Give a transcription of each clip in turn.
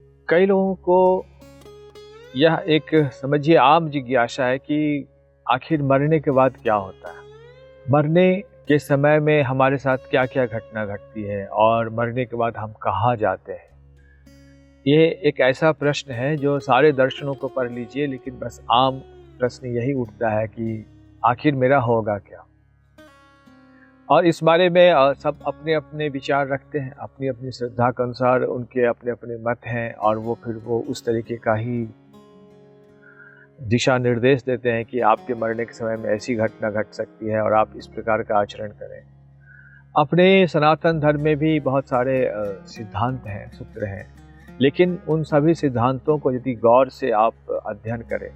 कई लोगों को यह एक समझिए आम जिज्ञासा है कि आखिर मरने के बाद क्या होता है? मरने के समय में हमारे साथ क्या-क्या घटना घटती है और मरने के बाद हम कहाँ जाते हैं? ये एक ऐसा प्रश्न है जो सारे दर्शनों को पढ़ लीजिए, लेकिन बस आम प्रश्न यही उठता है कि आखिर मेरा होगा क्या? और इस बारे में सब अपने-अपने विचार रखते हैं, अपनी-अपनी श्रद्धा के अनुसार उनके अपने-अपने मत हैं और वो उस तरीके का ही दिशा निर्देश देते हैं कि आपके मरने के समय में ऐसी घटना घट सकती है और आप इस प्रकार का आचरण करें। अपने सनातन धर्म में भी बहुत सारे सिद्धांत हैं, सूत्र हैं, लेकिन उन सभी सिद्धांतों को यदि गौर से आप अध्ययन करें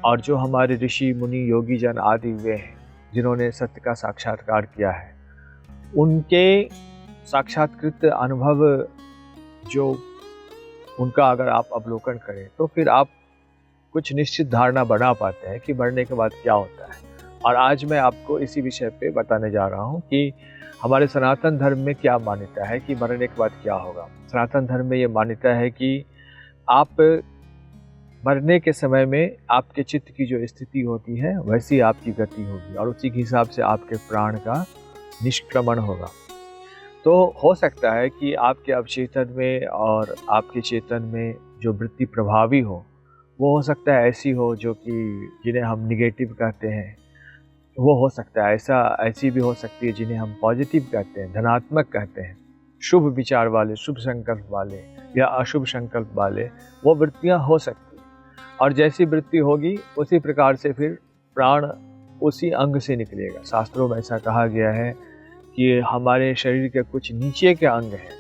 और जो हमारे ऋषि, मुनि, योगी जन आदि हुए हैं, जिन्होंने सत्य का साक्षात्कार किया है, उनके साक्षात्कृत अनुभव जो उनका अगर आप अवलोकन करें, तो फिर आप कुछ निश्चित धारणा बना पाते हैं कि मरने के बाद क्या होता है। और आज मैं आपको इसी विषय पे बताने जा रहा हूँ कि हमारे सनातन धर्म में क्या मान्यता है कि मरने के बाद क्या होगा। सनातन धर्म में ये मान्यता है कि आप मरने के समय में आपके चित्त की जो स्थिति होती है वैसी आपकी गति होगी और उसी के हिसाब से आपके प्राण का निष्क्रमण होगा। तो हो सकता है कि आपके अवचेतन में और आपके चेतन में जो वृत्ति प्रभावी वो हो सकता है ऐसी हो जो कि जिन्हें हम निगेटिव कहते हैं, वो हो सकता है ऐसी भी हो सकती है जिन्हें हम पॉजिटिव कहते हैं, धनात्मक कहते हैं, शुभ विचार वाले, शुभ संकल्प वाले या अशुभ संकल्प वाले, वो वृत्तियाँ हो सकती हैं। और जैसी वृत्ति होगी उसी प्रकार से फिर प्राण उसी अंग से निकलेगा। शास्त्रों में ऐसा कहा गया है कि हमारे शरीर के कुछ नीचे के अंग हैं,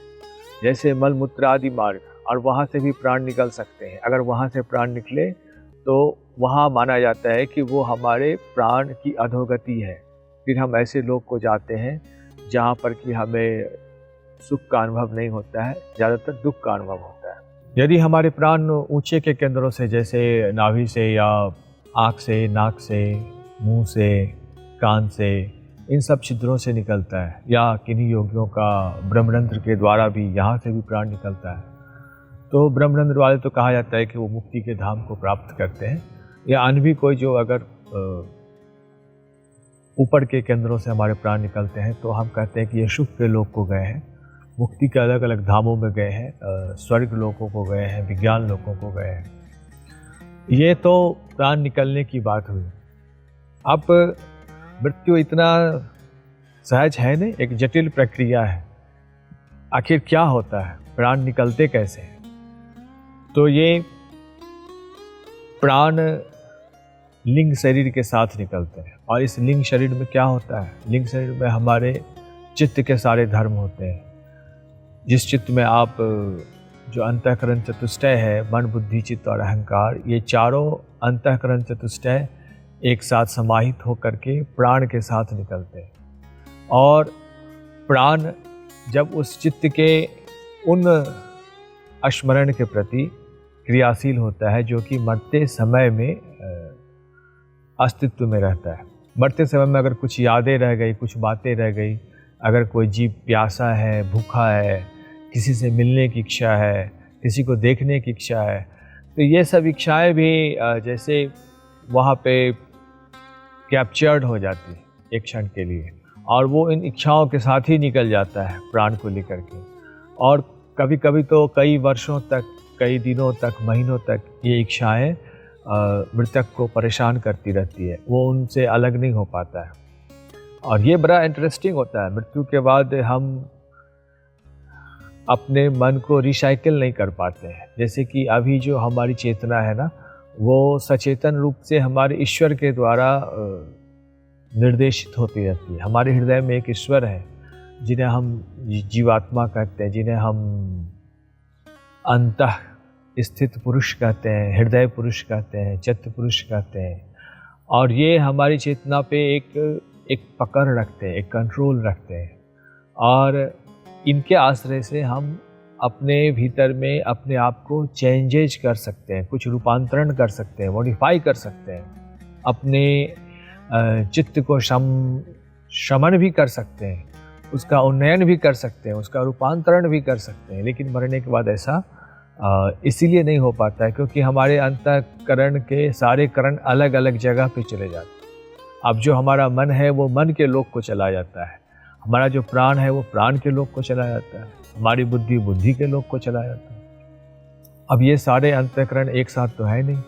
जैसे मल मूत्र आदि मार्ग, और वहाँ से भी प्राण निकल सकते हैं। अगर वहाँ से प्राण निकले तो वहाँ माना जाता है कि वो हमारे प्राण की अधोगति है। फिर हम ऐसे लोग को जाते हैं जहाँ पर कि हमें सुख का अनुभव नहीं होता है, ज़्यादातर दुख का अनुभव होता है। यदि हमारे प्राण ऊंचे के केंद्रों से, जैसे नाभि से या आँख से, नाक से, मुंह से, कान से, इन सब छिद्रों से निकलता है, या किन्हीं योगियों का ब्रह्मरंध्र के द्वारा भी यहाँ से भी प्राण निकलता है, तो ब्रह्मरंध्र वाले तो कहा जाता है कि वो मुक्ति के धाम को प्राप्त करते हैं। या अन्य भी कोई जो अगर ऊपर के केंद्रों से हमारे प्राण निकलते हैं तो हम कहते हैं कि ये सुख के लोक को गए हैं, मुक्ति के अलग अलग धामों में गए हैं, स्वर्ग लोकों को गए हैं, विज्ञान लोकों को गए हैं। ये तो प्राण निकलने की बात हुई। अब मृत्यु इतना सहज है नहीं, एक जटिल प्रक्रिया है। आखिर क्या होता है, प्राण निकलते कैसे हैं? तो ये प्राण लिंग शरीर के साथ निकलते हैं। और इस लिंग शरीर में क्या होता है? लिंग शरीर में हमारे चित्त के सारे धर्म होते हैं। जिस चित्त में आप जो अंतःकरण चतुष्टय है, मन, बुद्धि, चित्त और अहंकार, ये चारों अंतःकरण चतुष्टय एक साथ समाहित होकर के प्राण के साथ निकलते हैं। और प्राण जब उस चित्त के उन स्मरण के प्रति क्रियाशील होता है जो कि मरते समय में अस्तित्व में रहता है। मरते समय में अगर कुछ यादें रह गई, कुछ बातें रह गई, अगर कोई जीव प्यासा है, भूखा है, किसी से मिलने की इच्छा है, किसी को देखने की इच्छा है, तो ये सब इच्छाएं भी जैसे वहाँ पे कैप्चर्ड हो जाती है एक क्षण के लिए, और वो इन इच्छाओं के साथ ही निकल जाता है प्राण को लेकर के। और कभी कभी तो कई वर्षों तक, कई दिनों तक, महीनों तक ये इच्छाएं मृतक को परेशान करती रहती है, वो उनसे अलग नहीं हो पाता है। और ये बड़ा इंटरेस्टिंग होता है। मृत्यु के बाद हम अपने मन को रिसाइकिल नहीं कर पाते हैं। जैसे कि अभी जो हमारी चेतना है ना, वो सचेतन रूप से हमारे ईश्वर के द्वारा निर्देशित होती रहती है। हमारे हृदय में एक ईश्वर है जिन्हें हम जीवात्मा कहते हैं, जिन्हें हम अंतः स्थित पुरुष कहते हैं, हृदय पुरुष कहते हैं, चित्त पुरुष कहते हैं। और ये हमारी चेतना पे एक पकड़ रखते हैं, एक कंट्रोल रखते हैं। और इनके आश्रय से हम अपने भीतर में अपने आप को चेंजेज कर सकते हैं, कुछ रूपांतरण कर सकते हैं, मॉडिफाई कर सकते हैं, अपने चित्त को शमन भी कर सकते हैं, उसका उन्नयन भी कर सकते हैं, उसका रूपांतरण भी कर सकते हैं। लेकिन मरने के बाद ऐसा इसीलिए नहीं हो पाता है क्योंकि हमारे अंतःकरण के सारे करण अलग अलग जगह पे चले जाते हैं। अब जो हमारा मन है वो मन के लोक को चला जाता है, हमारा जो प्राण है वो प्राण के लोक को चला जाता है, हमारी बुद्धि बुद्धि के लोक को चला जाता है। अब ये सारे अंतःकरण एक साथ तो है नहीं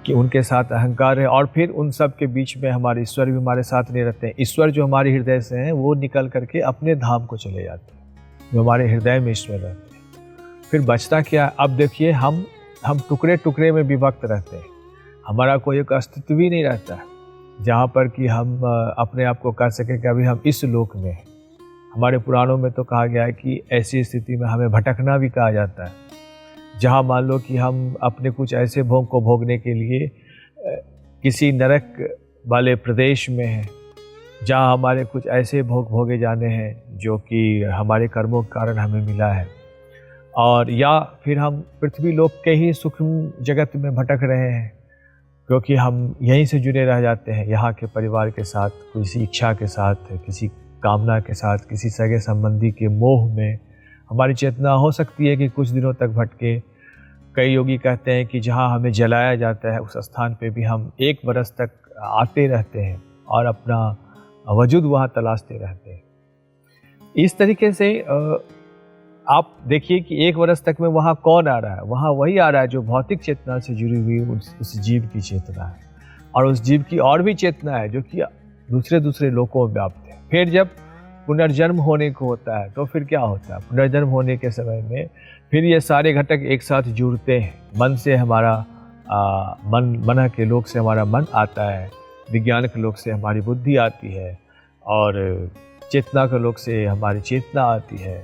कि उनके साथ अहंकार है, और फिर उन सब के बीच में हमारे ईश्वर भी हमारे साथ नहीं रहते हैं। ईश्वर जो हमारे हृदय से हैं वो निकल करके अपने धाम को चले जाते हैं, जो हमारे हृदय में ईश्वर रहते हैं। फिर बचता क्या? अब देखिए, हम टुकड़े टुकड़े में विभक्त रहते हैं, हमारा कोई एक अस्तित्व भी नहीं रहता है जहाँ पर कि हम अपने आप को कह सकें कि अभी हम इस लोक में हैं। हमारे पुराणों में तो कहा गया है कि ऐसी स्थिति में हमें भटकना भी कहा जाता है, जहाँ मान लो कि हम अपने कुछ ऐसे भोग को भोगने के लिए किसी नरक वाले प्रदेश में हैं, जहाँ हमारे कुछ ऐसे भोग भोगे जाने हैं जो कि हमारे कर्मों के कारण हमें मिला है, और या फिर हम पृथ्वी लोक के ही सूक्ष्म जगत में भटक रहे हैं क्योंकि हम यहीं से जुड़े रह जाते हैं, यहाँ के परिवार के साथ, किसी इच्छा के साथ, किसी कामना के साथ, किसी सगे संबंधी के मोह में हमारी चेतना हो सकती है कि कुछ दिनों तक भटके। कई योगी कहते हैं कि जहाँ हमें जलाया जाता है उस स्थान पे भी हम 1 बरस तक आते रहते हैं और अपना वजूद वहाँ तलाशते रहते हैं। इस तरीके से आप देखिए कि 1 वर्ष तक में वहाँ कौन आ रहा है? वहाँ वही आ रहा है जो भौतिक चेतना से जुड़ी हुई उस जीव की चेतना है, और उस जीव की और भी चेतना है जो कि दूसरे लोकों में व्याप्त है। फिर जब पुनर्जन्म होने को होता है तो फिर क्या होता है? पुनर्जन्म होने के समय में फिर ये सारे घटक एक साथ जुड़ते हैं। मन से हमारा मन के लोक से हमारा मन आता है, विज्ञान के लोक से हमारी बुद्धि आती है, और चेतना के लोक से हमारी चेतना आती है,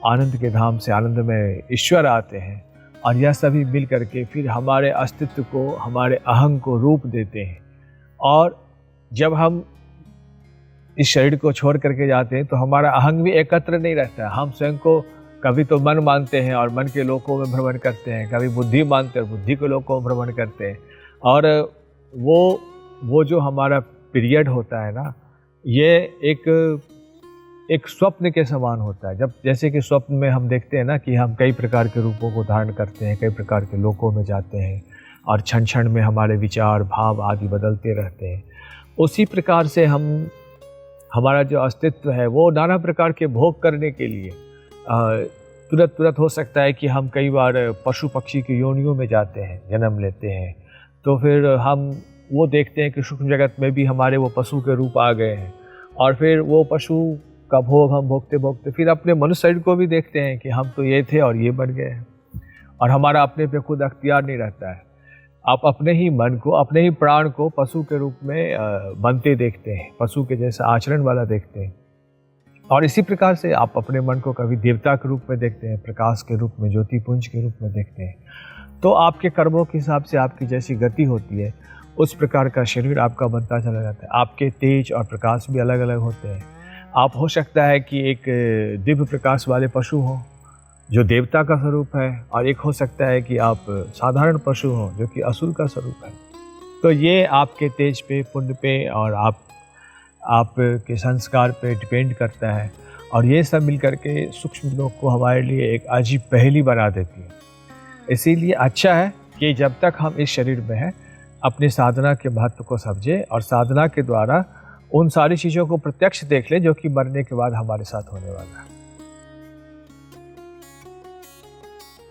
आनंद के धाम से आनंद में ईश्वर आते हैं, और यह सभी मिल करके फिर हमारे अस्तित्व को, हमारे अहंग को रूप देते हैं। और जब हम इस शरीर को छोड़ करके जाते हैं तो हमारा अहंग भी एकत्र नहीं रहता है। हम स्वयं को कभी तो मन मानते हैं और मन के लोकों में भ्रमण करते हैं, कभी बुद्धि मानते हैं और बुद्धि के लोकों में भ्रमण करते हैं। और वो जो हमारा पीरियड होता है ना, ये एक स्वप्न के समान होता है। जब जैसे कि स्वप्न में हम देखते हैं ना कि हम कई प्रकार के रूपों को धारण करते हैं, कई प्रकार के लोकों में जाते हैं, और क्षण क्षण में हमारे विचार भाव आदि बदलते रहते हैं। उसी प्रकार से हमारा जो अस्तित्व है वो नाना प्रकार के भोग करने के लिए तुरंत हो सकता है कि हम कई बार पशु पक्षी की योनियों में जाते हैं, जन्म लेते हैं, तो फिर हम वो देखते हैं कि सूक्ष्म जगत में भी हमारे वो पशु के रूप आ गए हैं, और फिर वो पशु का भोग हम भोगते भोगते फिर अपने मनुष्य शरीर को भी देखते हैं कि हम तो ये थे और ये बन गए हैं, और हमारा अपने पे खुद अख्तियार नहीं रहता है। आप अपने ही मन को, अपने ही प्राण को पशु के रूप में बनते देखते हैं, पशु के जैसा आचरण वाला देखते हैं। और इसी प्रकार से आप अपने मन को कभी देवता के रूप में देखते हैं, प्रकाश के रूप में, ज्योतिपुंज के रूप में देखते हैं। तो आपके कर्मों के हिसाब से आपकी जैसी गति होती है उस प्रकार का शरीर आपका बनता चला जाता है। आपके तेज और प्रकाश भी अलग अलग होते हैं। आप हो सकता है कि एक दिव्य प्रकाश वाले पशु हो जो देवता का स्वरूप है, और एक हो सकता है कि आप साधारण पशु हो जो कि असुर का स्वरूप है। तो ये आपके तेज पे, पुण्य पे और आपके संस्कार पे डिपेंड करता है, और ये सब मिलकर के सूक्ष्म लोक को हमारे लिए एक अजीब पहेली बना देती है। इसीलिए अच्छा है कि जब तक हम इस शरीर में हैं अपनी साधना के महत्व को समझें, और साधना के द्वारा उन सारी चीज़ों को प्रत्यक्ष देख लें जो कि मरने के बाद हमारे साथ होने वाला है।